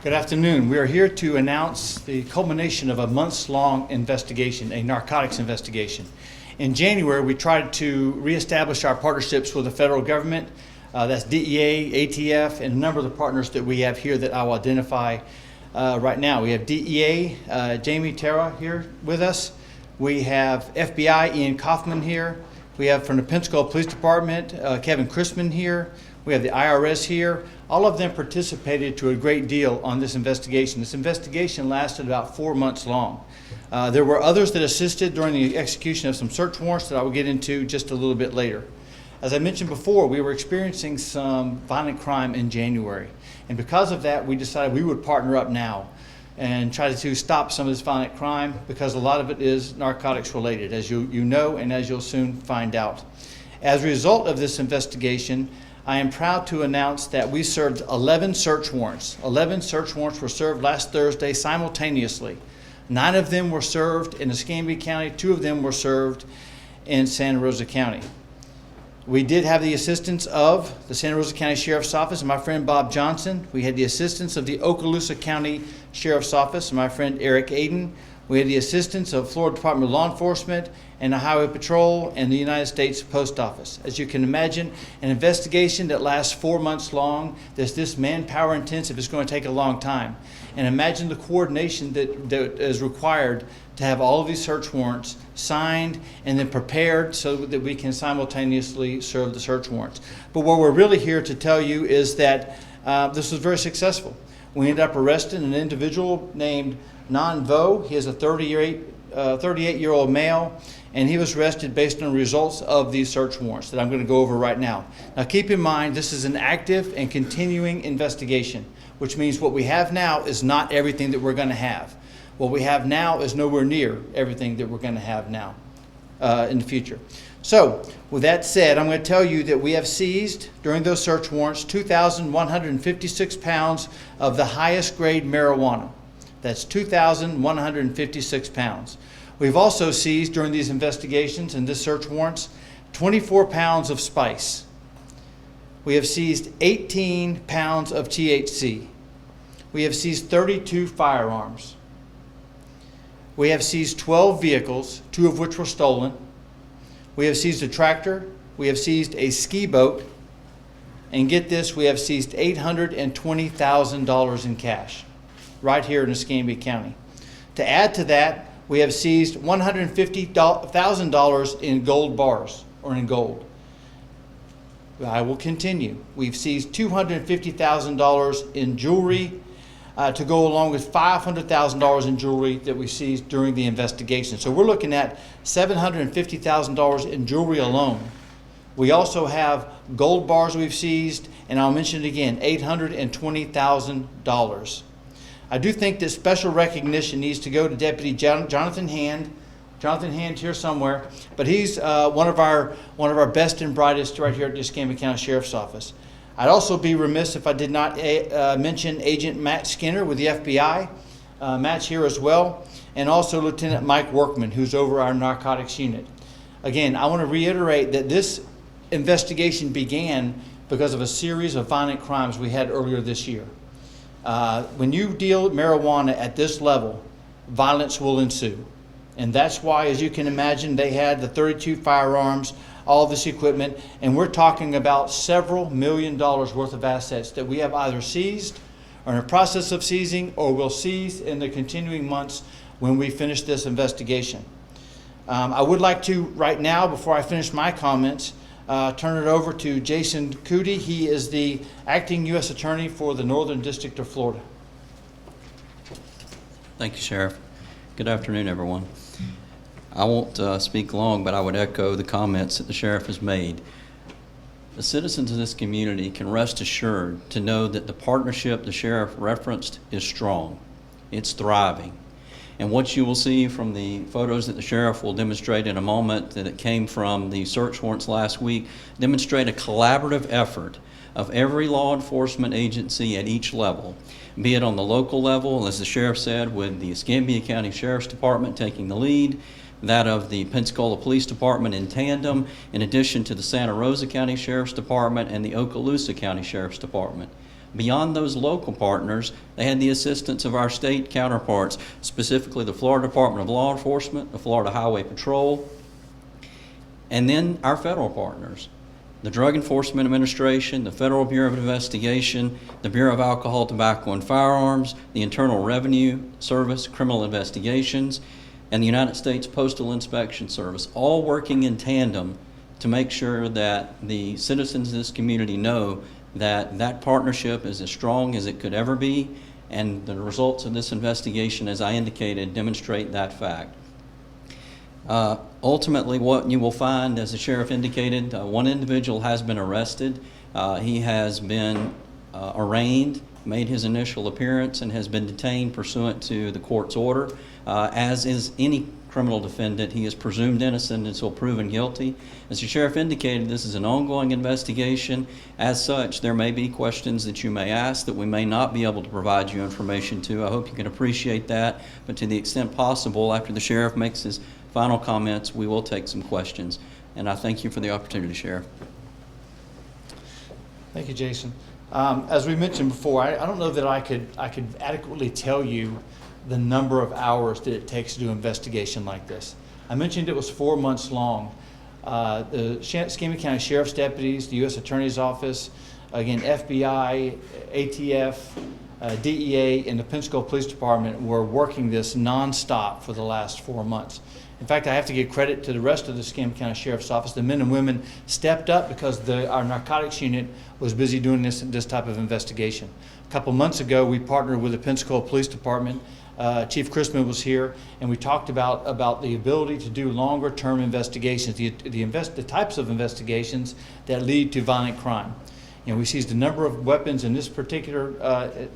Good afternoon. We are here to announce the culmination of a months-long investigation, a narcotics investigation. In January, we tried to reestablish our partnerships with the federal government. That's DEA, ATF, and a number of the partners that we have here that I'll identify right now. We have DEA, Jamie Terra here with us. We have FBI, Ian Kaufman here. We have from the Pensacola Police Department, Kevin Chrisman here. We have the IRS here. All of them participated to a great deal on this investigation. This investigation lasted about 4 months long. There were others that assisted during the execution of some search warrants that I will get into just a little bit later. As I mentioned before, we were experiencing some violent crime in January. And because of that, we decided we would partner up now and try to stop some of this violent crime, because a lot of it is narcotics related, as you know and as you'll soon find out. As a result of this investigation, I am proud to announce that we served 11 search warrants. 11 search warrants were served last Thursday simultaneously. 9 of them were served in Escambia County, 2 of them were served in Santa Rosa County. We did have the assistance of the Santa Rosa County Sheriff's Office and my friend Bob Johnson. We had the assistance of the Okaloosa County Sheriff's Office and my friend Eric Aiden. We had the assistance of Florida Department of Law Enforcement and the Highway Patrol and the United States Post Office. As you can imagine, an investigation that lasts 4 months long, that's this manpower intensive, is going to take a long time. And imagine the coordination that is required to have all of these search warrants signed and then prepared so that we can simultaneously serve the search warrants. But what we're really here to tell you is that this was very successful. We ended up arresting an individual named Nan Vo. He is a 38-year-old male, and he was arrested based on the results of these search warrants that I'm going to go over right now. Now keep in mind, this is an active and continuing investigation, which means what we have now is not everything that we're going to have. What we have now is nowhere near everything that we're going to have now in the future. So with that said, I'm going to tell you that we have seized during those search warrants 2,156 pounds of the highest grade marijuana. That's 2,156 pounds. We've also seized during these investigations and this search warrants 24 pounds of spice. We have seized 18 pounds of THC. We have seized 32 firearms. We have seized 12 vehicles, 2 of which were stolen. We have seized a tractor. We have seized a ski boat. And get this, we have seized $820,000 in cash right here in Escambia County. To add to that, we have seized $150,000 in gold bars, or in gold. I will continue. We've seized $250,000 in jewelry to go along with $500,000 in jewelry that we seized during the investigation. So we're looking at $750,000 in jewelry alone. We also have gold bars we've seized, and I'll mention it again, $820,000. I do think that special recognition needs to go to Deputy Jonathan Hand. Jonathan Hand here somewhere, but he's one of our best and brightest right here at the Escambia County Sheriff's Office. I'd also be remiss if I did not mention Agent Matt Skinner with the FBI. Matt's here as well, and also Lieutenant Mike Workman, who's over our narcotics unit. Again, I want to reiterate that this investigation began because of a series of violent crimes we had earlier this year. When you deal with marijuana at this level, violence will ensue. And that's why, as you can imagine, they had the 32 firearms, all this equipment, and we're talking about several $1 million worth of assets that we have either seized or in the process of seizing or will seize in the continuing months when we finish this investigation. I would like to, right now, before I finish my comments, turn it over to Jason Cootie. He is the acting U.S. Attorney for the Northern District of Florida. Thank you, Sheriff. Good afternoon, everyone. I won't speak long, but I would echo the comments that the Sheriff has made. The citizens of this community can rest assured to know that the partnership the Sheriff referenced is strong. It's thriving. And what you will see from the photos that the Sheriff will demonstrate in a moment that it came from the search warrants last week demonstrate a collaborative effort of every law enforcement agency at each level, be it on the local level, as the Sheriff said, with the Escambia County Sheriff's Department taking the lead, that of the Pensacola Police Department in tandem, in addition to the Santa Rosa County Sheriff's Department and the Okaloosa County Sheriff's Department. Beyond those local partners, they had the assistance of our state counterparts, specifically the Florida Department of Law Enforcement, the Florida Highway Patrol, and then our federal partners, the Drug Enforcement Administration, the Federal Bureau of Investigation, the Bureau of Alcohol, Tobacco, and Firearms, the Internal Revenue Service, Criminal Investigations, and the United States Postal Inspection Service, all working in tandem to make sure that the citizens of this community know that that partnership is as strong as it could ever be, and the results of this investigation, as I indicated, demonstrate that fact. Ultimately, what you will find, as the sheriff indicated, one individual has been arrested. He has been arraigned, made his initial appearance, and has been detained pursuant to the court's order. As is any criminal defendant, he is presumed innocent until proven guilty. As the sheriff indicated, this is an ongoing investigation. As such, there may be questions that you may ask that we may not be able to provide you information to. I hope you can appreciate that, but to the extent possible, after the sheriff makes his final comments, we will take some questions. And I thank you for the opportunity, Sheriff. Thank you, Jason. As we mentioned before, I don't know that I could adequately tell you the number of hours that it takes to do an investigation like this. I mentioned it was 4 months long. The Escambia County Sheriff's deputies, the U.S. Attorney's Office, again, FBI, ATF, DEA, and the Pensacola Police Department were working this nonstop for the last 4 months. In fact, I have to give credit to the rest of the Escambia County Sheriff's Office. The men and women stepped up because our narcotics unit was busy doing this type of investigation. A couple months ago, we partnered with the Pensacola Police Department. Chief Chrisman was here, and we talked about the ability to do longer-term investigations, the types of investigations that lead to violent crime. You know, we seized a number of weapons in this particular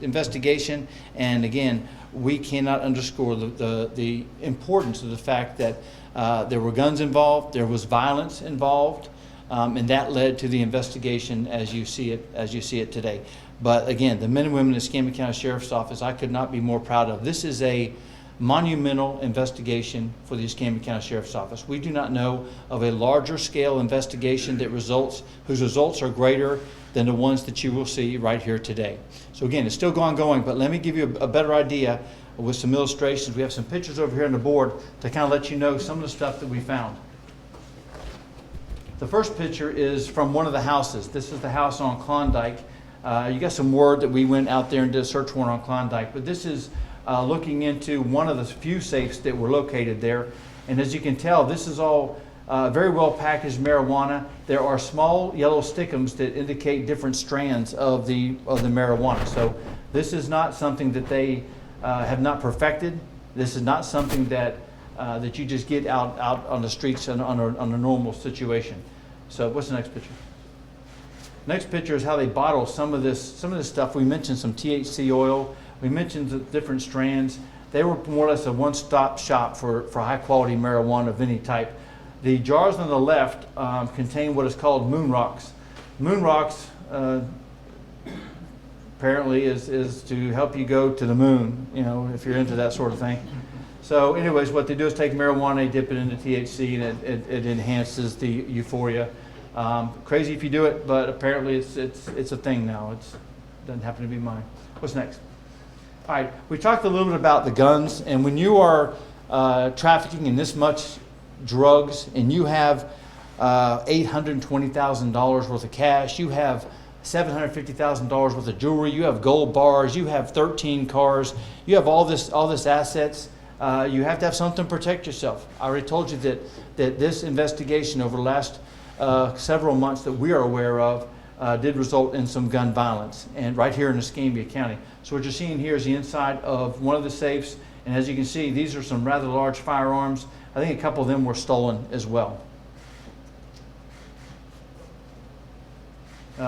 investigation, and again, we cannot underscore the importance of the fact that there were guns involved, there was violence involved, and that led to the investigation as you see it today. But again, the men and women in the Escambia County Sheriff's Office, I could not be more proud of. This is a monumental investigation for the Escambia County Sheriff's Office. We do not know of a larger scale investigation whose results are greater than the ones that you will see right here today. So again, it's still ongoing, but let me give you a better idea with some illustrations. We have some pictures over here on the board to kind of let you know some of the stuff that we found. The first picture is from one of the houses. This is the house on Klondike. You got some word that we went out there and did a search warrant on Klondike, but this is looking into one of the few safes that were located there. And as you can tell, this is all very well packaged marijuana. There are small yellow stickums that indicate different strands of the marijuana. So this is not something that they have not perfected. This is not something that that you just get out on the streets on a normal situation. So what's the next picture? Next picture is how they bottle some of this stuff. We mentioned some THC oil. We mentioned the different strands. They were more or less a one-stop shop for high-quality marijuana of any type. The jars on the left contain what is called moon rocks. Moon rocks apparently is to help you go to the moon, you know, if you're into that sort of thing. So anyways, what they do is take marijuana, dip it into THC, and it enhances the euphoria. Crazy if you do it, but apparently it's a thing now. It doesn't happen to be mine. What's next? All right, we talked a little bit about the guns, and when you are trafficking in this much drugs and you have $820,000 worth of cash, you have $750,000 worth of jewelry, you have gold bars, you have 13 cars, you have all this assets. You have to have something to protect yourself. I already told you that this investigation over the last several months that we are aware of did result in some gun violence, and right here in Escambia County. So what you're seeing here is the inside of one of the safes, and as you can see, these are some rather large firearms. I think a couple of them were stolen as well.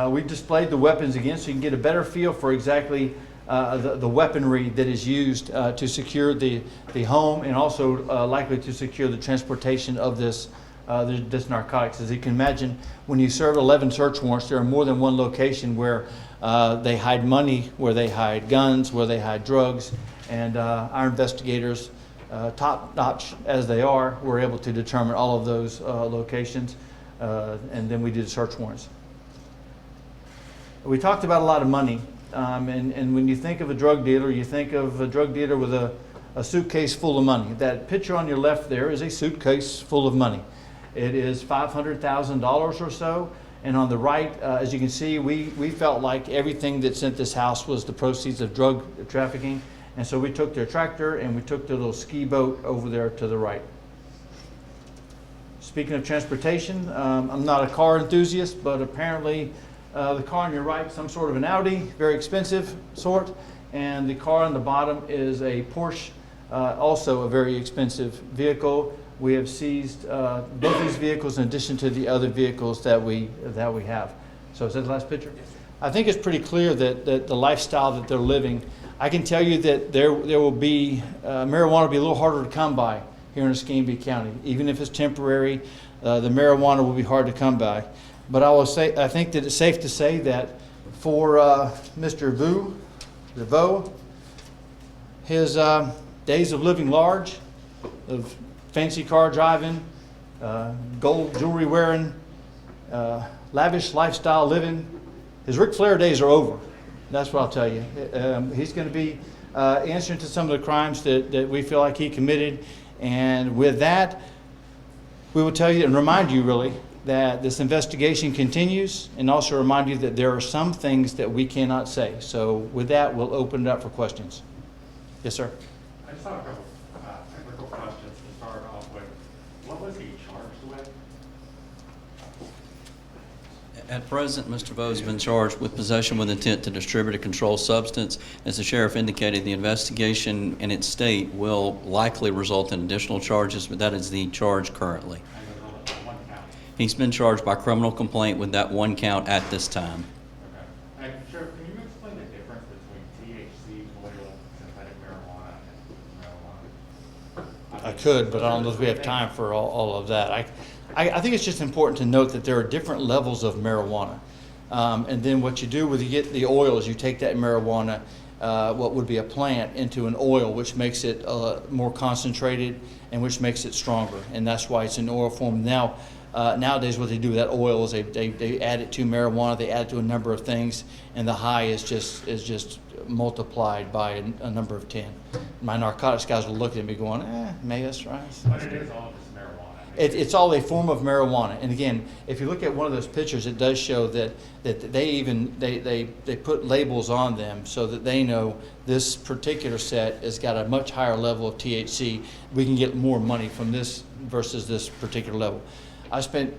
We displayed the weapons again so you can get a better feel for exactly the weaponry that is used to secure the home, and also likely to secure the transportation of this narcotics. As you can imagine, when you serve 11 search warrants, there are more than one location where they hide money, where they hide guns, where they hide drugs, and our investigators, top-notch as they are, were able to determine all of those locations, and then we did search warrants. We talked about a lot of money. And when you think of a drug dealer, you think of a drug dealer with a suitcase full of money. That picture on your left there is a suitcase full of money. It is $500,000 or so. And on the right, as you can see, we felt like everything that's in this house was the proceeds of drug trafficking. And so we took their tractor and we took their little ski boat over there to the right. Speaking of transportation, I'm not a car enthusiast, but apparently the car on your right, some sort of an Audi, very expensive sort. And the car on the bottom is a Porsche, also a very expensive vehicle. We have seized both these vehicles in addition to the other vehicles that we have. So is that the last picture? Yes, sir. I think it's pretty clear that the lifestyle that they're living. I can tell you that there will be marijuana will be a little harder to come by here in Escambia County. Even if it's temporary, the marijuana will be hard to come by. But I think that it's safe to say that for Mr. Vo, his days of living large, of fancy car driving, gold jewelry wearing, lavish lifestyle living, his Ric Flair days are over. That's what I'll tell you. He's going to be answering to some of the crimes that we feel like he committed. And with that, we will tell you and remind you really that this investigation continues, and also remind you that there are some things that we cannot say. So with that, we'll open it up for questions. Yes, sir. I just have a couple technical questions to start off with. What was he charged with? At present, Mr. Vo has been charged with possession with intent to distribute a controlled substance. As the sheriff indicated, the investigation in its state will likely result in additional charges, but that is the charge currently. And there was only one count. He's been charged by criminal complaint with that one count at this time. Okay. And Sheriff, can you explain the difference between THC, oil, synthetic marijuana, and marijuana? I could, but I don't know if we have time for all of that. I think it's just important to note that there are different levels of marijuana. And then what you do when you get the oil is you take that marijuana, what would be a plant, into an oil, which makes it more concentrated and which makes it stronger. And that's why it's in oil form. Now, nowadays what they do with that oil is they add it to marijuana, they add it to a number of things, and the high is just multiplied by a number of 10. My narcotics guys will look at me going, maybe that's right. But it is all just marijuana. It's all a form of marijuana. And again, if you look at one of those pictures, it does show that they put labels on them so that they know this particular set has got a much higher level of THC. We can get more money from this versus this particular level. I spent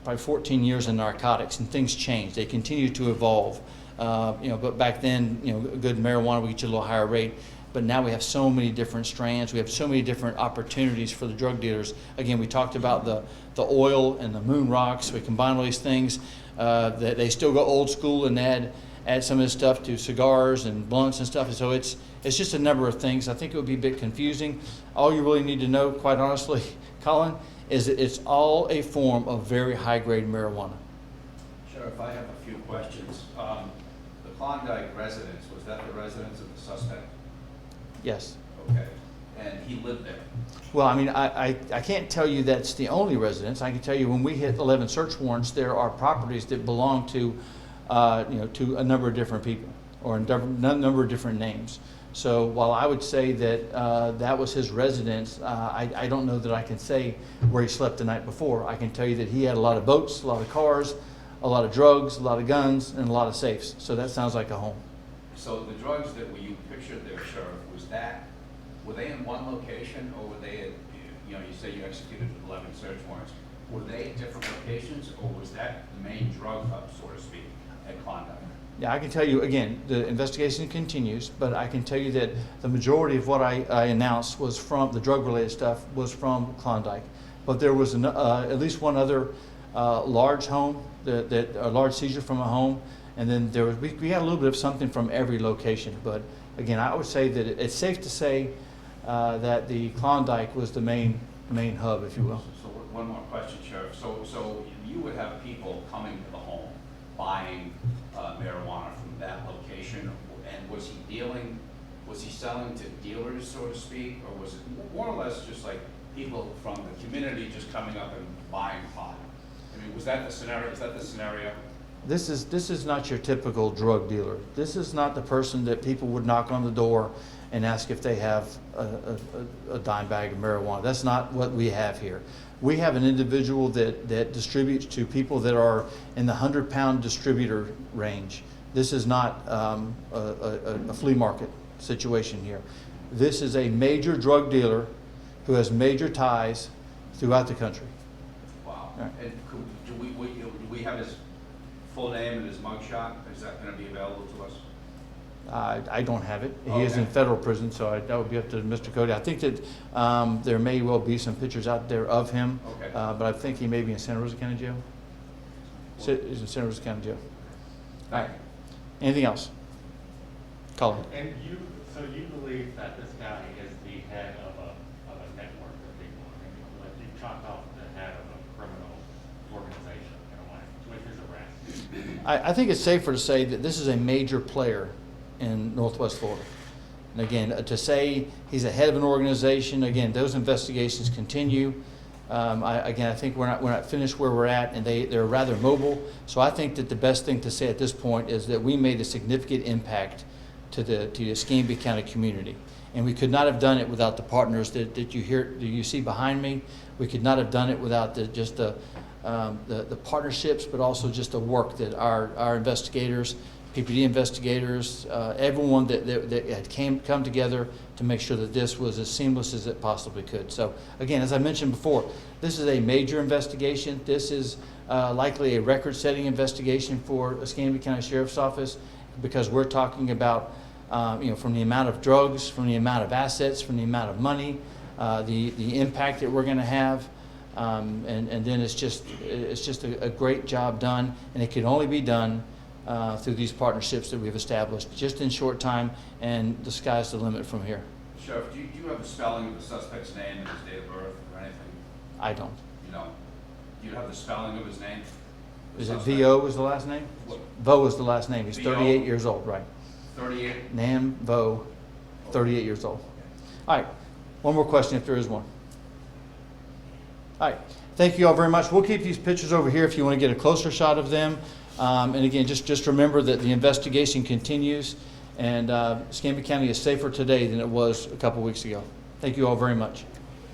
probably 14 years in narcotics, and things change. They continue to evolve. But back then, good marijuana would get you a little higher rate. But now we have so many different strands. We have so many different opportunities for the drug dealers. Again, we talked about the oil and the moon rocks. We combine all these things. They still go old school and add some of this stuff to cigars and blunts and stuff. And so it's just a number of things. I think it would be a bit confusing. All you really need to know, quite honestly, Colin, is that it's all a form of very high-grade marijuana. Sheriff, I have a few questions. The Klondike residence, was that the residence of the suspect? Yes. Okay. And he lived there? Well, I mean, I can't tell you that's the only residence. I can tell you when we hit 11 search warrants, there are properties that belong to a number of different people or a number of different names. So while I would say that that was his residence, I don't know that I can say where he slept the night before. I can tell you that he had a lot of boats, a lot of cars, a lot of drugs, a lot of guns, and a lot of safes. So that sounds like a home. So the drugs that you pictured there, Sheriff, were they in one location, or were they at, you say you executed 11 search warrants, were they at different locations, or was that the main drug hub, so to speak, at Klondike? Yeah, I can tell you, again, the investigation continues, but I can tell you that the majority of what I announced was from, the drug-related stuff was from Klondike. But there was at least one other large home, a large seizure from a home, and then there was, we had a little bit of something from every location. But again, I would say that it's safe to say that the Klondike was the main hub, if you will. So one more question, Sheriff. So you would have people coming to the home, buying marijuana from that location, and was he selling to dealers, so to speak, or was it more or less just like people from the community just coming up and buying pot? I mean, was that the scenario? Is that the scenario? This is not your typical drug dealer. This is not the person that people would knock on the door and ask if they have a dime bag of marijuana. That's not what we have here. We have an individual that distributes to people that are in the 100-pound distributor range. This is not a flea market situation here. This is a major drug dealer who has major ties throughout the country. Wow. Right. And do we have his full name and his mugshot? Is that gonna be available to us? I don't have it. He is in Okay. federal prison, so that would be up to Mr. Cody. I think that there may well be some pictures out there of him, Okay. but I think he may be in Santa Rosa County Jail. He's in Santa Rosa County Jail. All right. Anything else? Colin? And so you believe that this guy is the head of a network of people? I mean, like you chopped off the head of a criminal organization in a way with his arrest. I think it's safer to say that this is a major player in Northwest Florida. And again, to say he's a head of an organization, again, those investigations continue. I think we're not finished where we're at, and they're rather mobile. So I think that the best thing to say at this point is that we made a significant impact to the Escambia County community, and we could not have done it without the partners that you see behind me. We could not have done it without the partnerships, but also just the work that our investigators, PPD investigators, everyone that had come together to make sure that this was as seamless as it possibly could. So again, as I mentioned before, this is a major investigation. This is likely a record-setting investigation for Escambia County Sheriff's Office, because we're talking about from the amount of drugs, from the amount of assets, from the amount of money, the impact that we're going to have. And then it's just a great job done, and it can only be done through these partnerships that we've established just in short time, and the sky's the limit from here. Sheriff, do you have the spelling of the suspect's name and his date of birth or anything? I don't. You know, do you have the spelling of his name? The Is it suspect? V.O. is the last name? What? Vo is the last name. He's V.O.? 38 years old, right. 38? Nam Vo, 38 years old. All right, one more question if there is one. All right, thank you all very much. We'll keep these pictures over here if you want to get a closer shot of them. And again, just remember that the investigation continues, and Escambia County is safer today than it was a couple weeks ago. Thank you all very much.